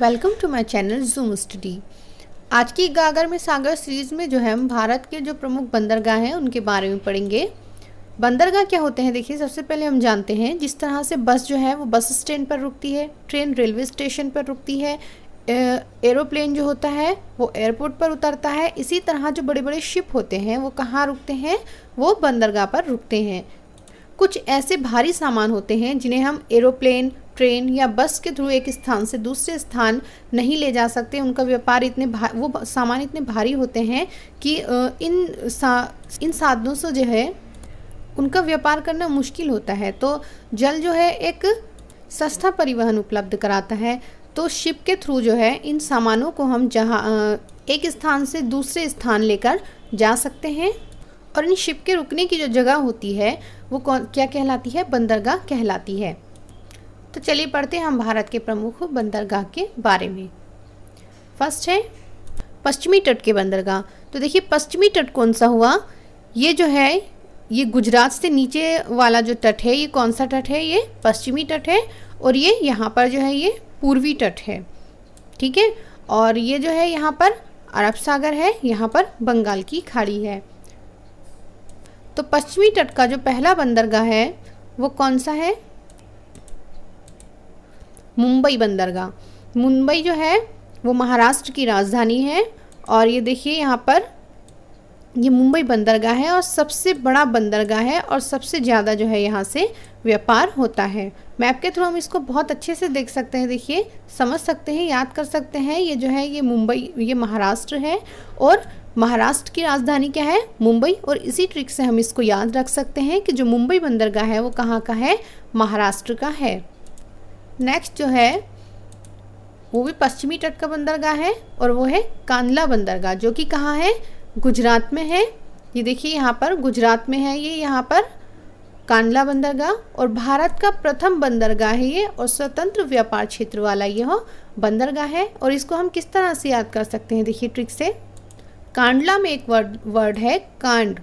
Welcome to my channel Zoom Study. आज की गागर में सागर सीरीज़ में जो है हम भारत के जो प्रमुख बंदरगाह हैं उनके बारे में पढ़ेंगे। बंदरगाह क्या होते हैं, देखिए सबसे पहले हम जानते हैं जिस तरह से बस जो है वो बस स्टैंड पर रुकती है, ट्रेन रेलवे स्टेशन पर रुकती है, एरोप्लेन जो होता है वो एयरपोर्ट पर उतरता है, इसी तरह जो बड़े बड़े शिप होते हैं वो कहाँ रुकते हैं, वो बंदरगाह पर रुकते हैं। कुछ ऐसे भारी सामान होते हैं जिन्हें हम एरोप्लेन, ट्रेन या बस के थ्रू एक स्थान से दूसरे स्थान नहीं ले जा सकते। उनका व्यापार वो सामान इतने भारी होते हैं कि इन साधनों से जो है उनका व्यापार करना मुश्किल होता है। तो जल जो है एक सस्ता परिवहन उपलब्ध कराता है। तो शिप के थ्रू जो है इन सामानों को हम एक स्थान से दूसरे स्थान लेकर जा सकते हैं। और इन शिप के रुकने की जो जगह होती है वो क्या कहलाती है, बंदरगाह कहलाती है। तो चलिए पढ़ते हैं हम भारत के प्रमुख बंदरगाह के बारे में। फर्स्ट है पश्चिमी तट के बंदरगाह। तो देखिए पश्चिमी तट कौन सा हुआ, ये जो है ये गुजरात से नीचे वाला जो तट है ये कौन सा तट है, ये पश्चिमी तट है। और ये यहाँ पर जो है ये पूर्वी तट है, ठीक है। और ये जो है यहाँ पर अरब सागर है, यहाँ पर बंगाल की खाड़ी है। तो पश्चिमी तट का जो पहला बंदरगाह है वो कौन सा है, मुंबई बंदरगाह। मुंबई जो है वो महाराष्ट्र की राजधानी है। और ये देखिए यहाँ पर ये मुंबई बंदरगाह है और सबसे बड़ा बंदरगाह है और सबसे ज़्यादा जो है यहाँ से व्यापार होता है। मैप के थ्रू हम इसको बहुत अच्छे से देख सकते हैं, देखिए समझ सकते हैं, याद कर सकते हैं। ये जो है ये मुंबई, ये महाराष्ट्र है और महाराष्ट्र की राजधानी क्या है, मुंबई। और इसी ट्रिक से हम इसको याद रख सकते हैं कि जो मुंबई बंदरगाह है वो कहाँ का है, महाराष्ट्र का है। नेक्स्ट जो है वो भी पश्चिमी तट का बंदरगाह है और वो है कांडला बंदरगाह, जो कि कहाँ है, गुजरात में है। ये देखिए यहाँ पर गुजरात में है ये, यहाँ पर कांडला बंदरगाह। और भारत का प्रथम बंदरगाह है ये और स्वतंत्र व्यापार क्षेत्र वाला यह बंदरगाह है। और इसको हम किस तरह से याद कर सकते हैं, देखिए ट्रिक से। कांडला में एक वर्ड है कांड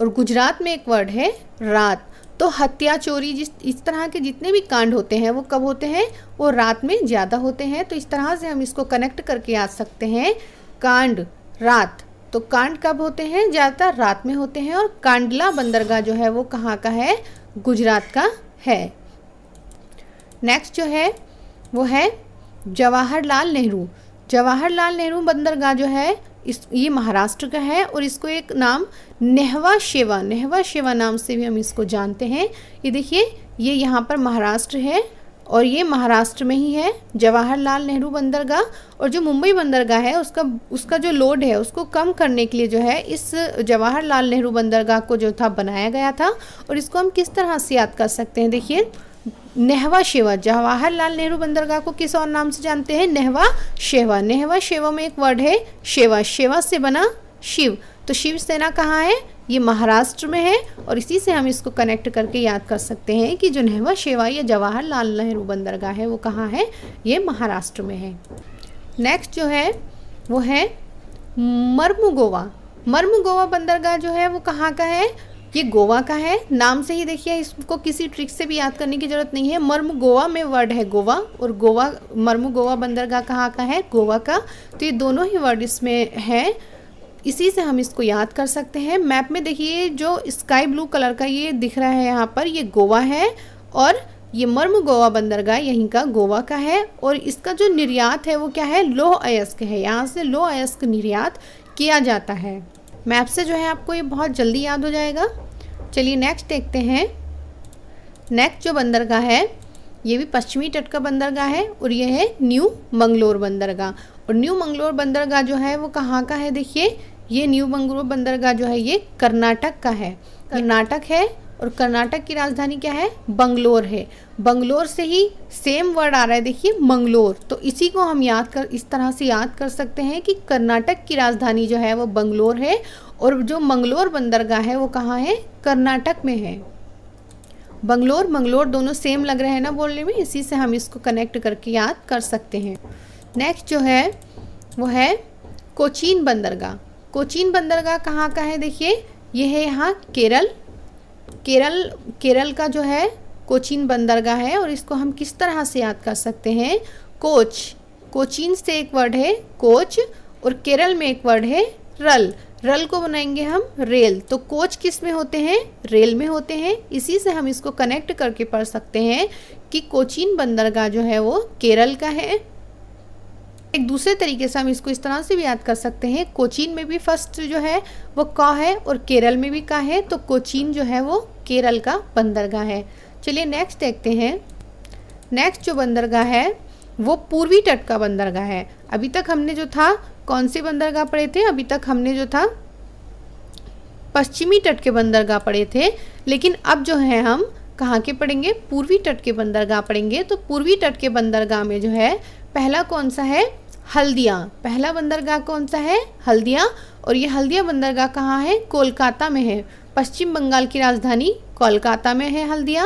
और गुजरात में एक वर्ड है रात। तो हत्या, चोरी, इस तरह के जितने भी कांड होते हैं वो कब होते हैं, वो रात में ज़्यादा होते हैं। तो इस तरह से हम इसको कनेक्ट करके याद सकते हैं, कांड रात। तो कांड कब होते हैं, ज़्यादातर रात में होते हैं। और कांडला बंदरगाह जो है वो कहाँ का है, गुजरात का है। नेक्स्ट जो है वो है जवाहरलाल नेहरू। जवाहरलाल नेहरू बंदरगाह जो है ये महाराष्ट्र का है और इसको एक नाम नेहवा शेवा नाम से भी हम इसको जानते हैं। ये देखिए ये यहाँ पर महाराष्ट्र है और ये महाराष्ट्र में ही है जवाहरलाल नेहरू बंदरगाह। और जो मुंबई बंदरगाह है उसका जो लोड है उसको कम करने के लिए जो है इस जवाहरलाल नेहरू बंदरगाह को जो था बनाया गया था। और इसको हम किस तरह से याद कर सकते हैं, देखिए नेहवा शेवा। जवाहरलाल नेहरू बंदरगाह को किस और नाम से जानते हैं, नेहवा शेवा। नेहवा शेवा में एक वर्ड है शेवा, शेवा से बना शिव। तो शिवसेना कहाँ है, ये महाराष्ट्र में है। और इसी से हम इसको कनेक्ट करके याद कर सकते हैं कि जो नेहवा शेवा या जवाहरलाल नेहरू बंदरगाह है वो कहाँ है, ये महाराष्ट्र में है। नेक्स्ट जो है वो है मर्मुगोवा। मर्मुगोवा बंदरगाह जो है वो कहाँ का है, ये गोवा का है। नाम से ही देखिए इसको किसी ट्रिक से भी याद करने की ज़रूरत नहीं है। मर्मुगोवा में वर्ड है गोवा और मर्मुगोवा बंदरगाह कहाँ का है, गोवा का। तो ये दोनों ही वर्ड इसमें हैं, इसी से हम इसको याद कर सकते हैं। मैप में देखिए जो स्काई ब्लू कलर का ये दिख रहा है यहाँ पर, ये गोवा है और ये मर्मुगोवा बंदरगाह यहीं का गोवा का है। और इसका जो निर्यात है वो क्या है, लौह अयस्क है। यहाँ से लौह अयस्क निर्यात किया जाता है। मैप से जो है आपको ये बहुत जल्दी याद हो जाएगा। चलिए नेक्स्ट देखते हैं। नेक्स्ट जो बंदरगाह है ये भी पश्चिमी तट का बंदरगाह है और ये है न्यू मंगलोर बंदरगाह। और न्यू मंगलोर बंदरगाह जो है वो कहाँ का है, देखिए ये न्यू मंगलोर बंदरगाह जो है ये कर्नाटक का है, कर्नाटक है। और कर्नाटक की राजधानी क्या है, बंगलोर है। बंगलोर से ही सेम वर्ड आ रहा है, देखिए मंगलोर। तो इसी को हम इस तरह से याद कर सकते हैं कि कर्नाटक की राजधानी जो है वो बंगलोर है और जो मंगलोर बंदरगाह है वो कहाँ है, कर्नाटक में है। मंगलोर दोनों सेम लग रहे हैं ना बोलने में, इसी से हम इसको कनेक्ट करके याद कर सकते हैं। नेक्स्ट जो है वो है कोचीन बंदरगाह। कोचीन बंदरगाह कहाँ का है, देखिए ये है यहाँ केरल का जो है कोचीन बंदरगाह है। और इसको हम किस तरह से याद कर सकते हैं, कोच कोचीन से एक वर्ड है कोच और केरल में एक वर्ड है रल। रल को बनाएंगे हम रेल। तो कोच किस में होते हैं? रेल में होते हैं। इसी से हम इसको कनेक्ट करके पढ़ सकते हैं कि कोचीन बंदरगाह जो है वो केरल का है। एक दूसरे तरीके से हम इसको इस तरह से भी याद कर सकते हैं, कोचीन में भी फर्स्ट जो है वो क है और केरल में भी का है, तो कोचीन जो है वो केरल का बंदरगाह है। चलिए नेक्स्ट देखते हैं। नेक्स्ट जो बंदरगाह है वो पूर्वी तट का बंदरगाह है। अभी तक हमने जो था कौन से बंदरगाह पढ़े थे? अभी तक हमने जो था पश्चिमी तट के बंदरगाह पढ़े थे, लेकिन अब जो है हम कहाँ के पढ़ेंगे? पूर्वी तट के बंदरगाह पढ़ेंगे। तो पूर्वी तट के बंदरगाह में जो है पहला कौन सा है? हल्दिया। पहला बंदरगाह कौन सा है? हल्दिया। और ये हल्दिया बंदरगाह कहाँ है? कोलकाता में है। पश्चिम बंगाल की राजधानी कोलकाता में है हल्दिया।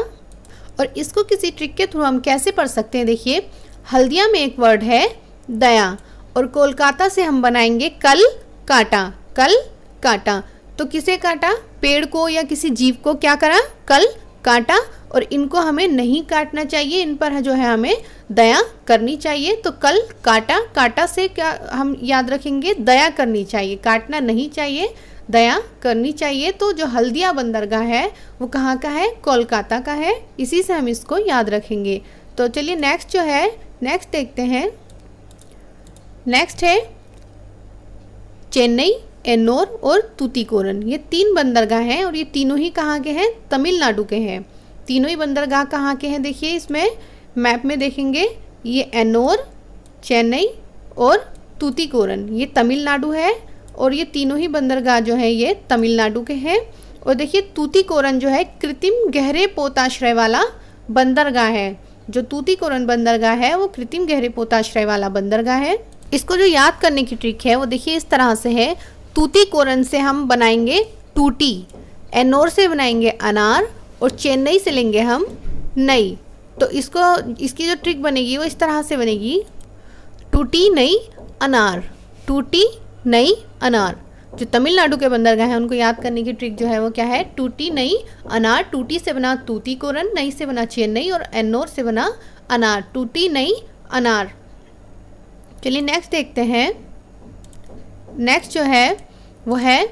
और इसको किसी ट्रिक के थ्रू हम कैसे पढ़ सकते हैं? देखिए, हल्दिया में एक वर्ड है दया और कोलकाता से हम बनाएंगे कल काटा। कल काटा, तो किसे काटा? पेड़ को या किसी जीव को क्या करा? कल काटा। और इनको हमें नहीं काटना चाहिए, इन पर जो है हमें दया करनी चाहिए। तो कल काटा, काटा से क्या हम याद रखेंगे? दया करनी चाहिए, काटना नहीं चाहिए, दया करनी चाहिए। तो जो हल्दिया बंदरगाह है वो कहाँ का है? कोलकाता का है। इसी से हम इसको याद रखेंगे। तो चलिए नेक्स्ट जो है, नेक्स्ट देखते हैं। नेक्स्ट है चेन्नई, एन्नोर और तूतीकोरन। ये 3 बंदरगाह हैं और ये तीनों ही कहाँ के हैं? तमिलनाडु के हैं। तीनों ही बंदरगाह कहाँ के हैं? देखिए इसमें मैप में देखेंगे, ये एन्नोर, चेन्नई और तूतीकोरन ये तमिलनाडु है। और ये तीनों ही बंदरगाह जो है ये तमिलनाडु के हैं। और देखिए तूतीकोरन जो है कृत्रिम गहरे पोताश्रय वाला बंदरगाह है। जो तूतीकोरन बंदरगाह है वो कृत्रिम गहरे पोताश्रय वाला बंदरगाह है। इसको जो याद करने की ट्रिक है वो देखिए इस तरह से है। तूतीकोरन से हम बनाएंगे टूटी, एन्नोर से बनाएंगे अनार और चेन्नई से लेंगे हम नई। तो इसकी जो ट्रिक बनेगी वो इस तरह से बनेगी, टूटी नई अनार, टूटी नई अनार। जो तमिलनाडु के बंदरगाह हैं उनको याद करने की ट्रिक जो है वो क्या है? टूटी नई अनार। टूटी से बना तूतीकोरन, नई से बना चेन्नई और एन्नोर से बना अनार, टूटी नई अनार। चलिए नेक्स्ट देखते हैं। नेक्स्ट जो है वो है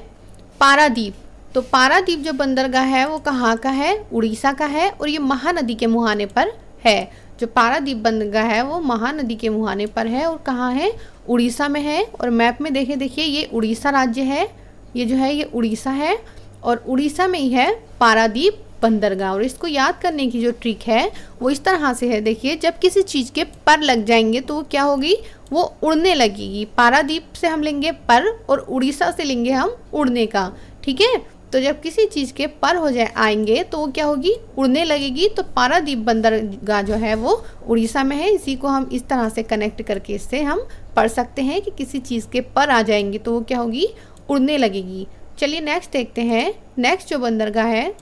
पारादीप। तो पारादीप जो बंदरगाह है वो कहाँ का है? उड़ीसा का है और ये महानदी के मुहाने पर है। जो पारादीप बंदरगाह है वो महानदी के मुहाने पर है और कहाँ है? उड़ीसा में है। और मैप में देखिए ये उड़ीसा राज्य है, ये जो है ये उड़ीसा है और उड़ीसा में ही है पारादीप बंदरगाह। और इसको याद करने की जो ट्रिक है वो इस तरह से है। देखिए जब किसी चीज़ के पर लग जाएंगे तो वो क्या होगी? वो उड़ने लगेगी। पारादीप से हम लेंगे पर और उड़ीसा से लेंगे हम उड़ने का, ठीक है। तो जब किसी चीज़ के पर हो जाए आएंगे तो वो क्या होगी? उड़ने लगेगी। तो पारादीप बंदरगाह जो है वो उड़ीसा में है। इसी को हम इस तरह से कनेक्ट करके इससे हम पढ़ सकते हैं कि किसी चीज़ के पर आ जाएंगे तो वो क्या होगी? उड़ने लगेगी। चलिए नेक्स्ट देखते हैं। नेक्स्ट जो बंदरगाह है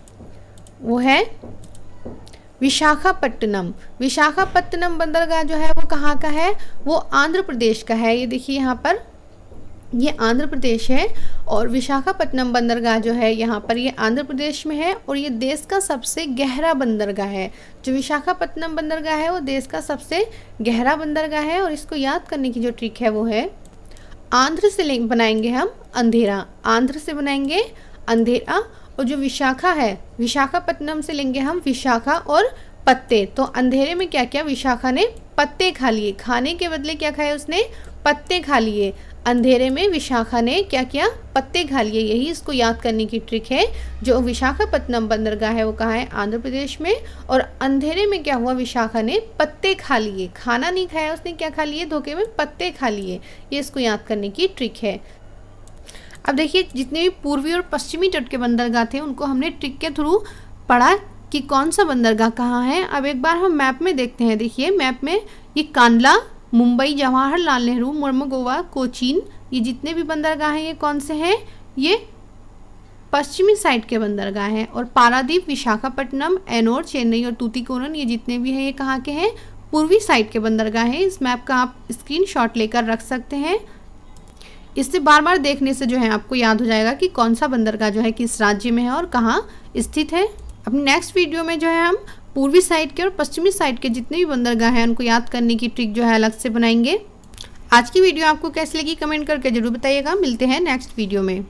वो है विशाखापट्टनम। विशाखापट्टनम बंदरगाह जो है वो कहाँ का है? वो आंध्र प्रदेश का है। ये देखिए यहाँ पर ये आंध्र प्रदेश है और विशाखापट्टनम बंदरगाह जो है यहाँ पर ये आंध्र प्रदेश में है और ये देश का सबसे गहरा बंदरगाह है। जो विशाखापट्टनम बंदरगाह है वो देश का सबसे गहरा बंदरगाह है। और इसको याद करने की जो ट्रिक है वो है, आंध्र से बनाएंगे हम अंधेरा, आंध्र से बनाएंगे अंधेरा। और जो विशाखा है, विशाखापट्टनम से लेंगे हम विशाखा और पत्ते। तो अंधेरे में क्या किया? विशाखा ने पत्ते खा लिए, खाने के बदले क्या खाया उसने? पत्ते खा लिए। अंधेरे में विशाखा ने क्या किया? पत्ते खा लिए। यही इसको याद करने की ट्रिक है। जो विशाखापट्टनम बंदरगाह है वो कहाँ है? आंध्र प्रदेश में। और अंधेरे में क्या हुआ? विशाखा ने पत्ते खा लिए, खाना नहीं खाया उसने, क्या खा लिए? धोखे में पत्ते खा लिए। ये इसको याद करने की ट्रिक है। अब देखिए जितने भी पूर्वी और पश्चिमी तट के बंदरगाह थे उनको हमने ट्रिक के थ्रू पढ़ा कि कौन सा बंदरगाह कहाँ है। अब एक बार हम मैप में देखते हैं। देखिए मैप में ये कांडला, मुंबई, जवाहरलाल नेहरू, मुर्मुगोवा, कोचीन, ये जितने भी बंदरगाह हैं ये कौन से हैं? ये पश्चिमी साइड के बंदरगाह हैं। और पारादीप, विशाखापट्टनम, एन्नोर, चेन्नई और तूतीकोरन ये जितने भी हैं ये कहाँ के हैं? पूर्वी साइड के बंदरगाह हैं। इस मैप का आप स्क्रीनशॉट लेकर रख सकते हैं। इससे बार बार देखने से जो है आपको याद हो जाएगा कि कौन सा बंदरगाह जो है किस राज्य में है और कहाँ स्थित है। अपनी नेक्स्ट वीडियो में जो है हम पूर्वी साइड के और पश्चिमी साइड के जितने भी बंदरगाह हैं उनको याद करने की ट्रिक जो है अलग से बनाएंगे। आज की वीडियो आपको कैसी लगी कमेंट करके जरूर बताइएगा। मिलते हैं नेक्स्ट वीडियो में।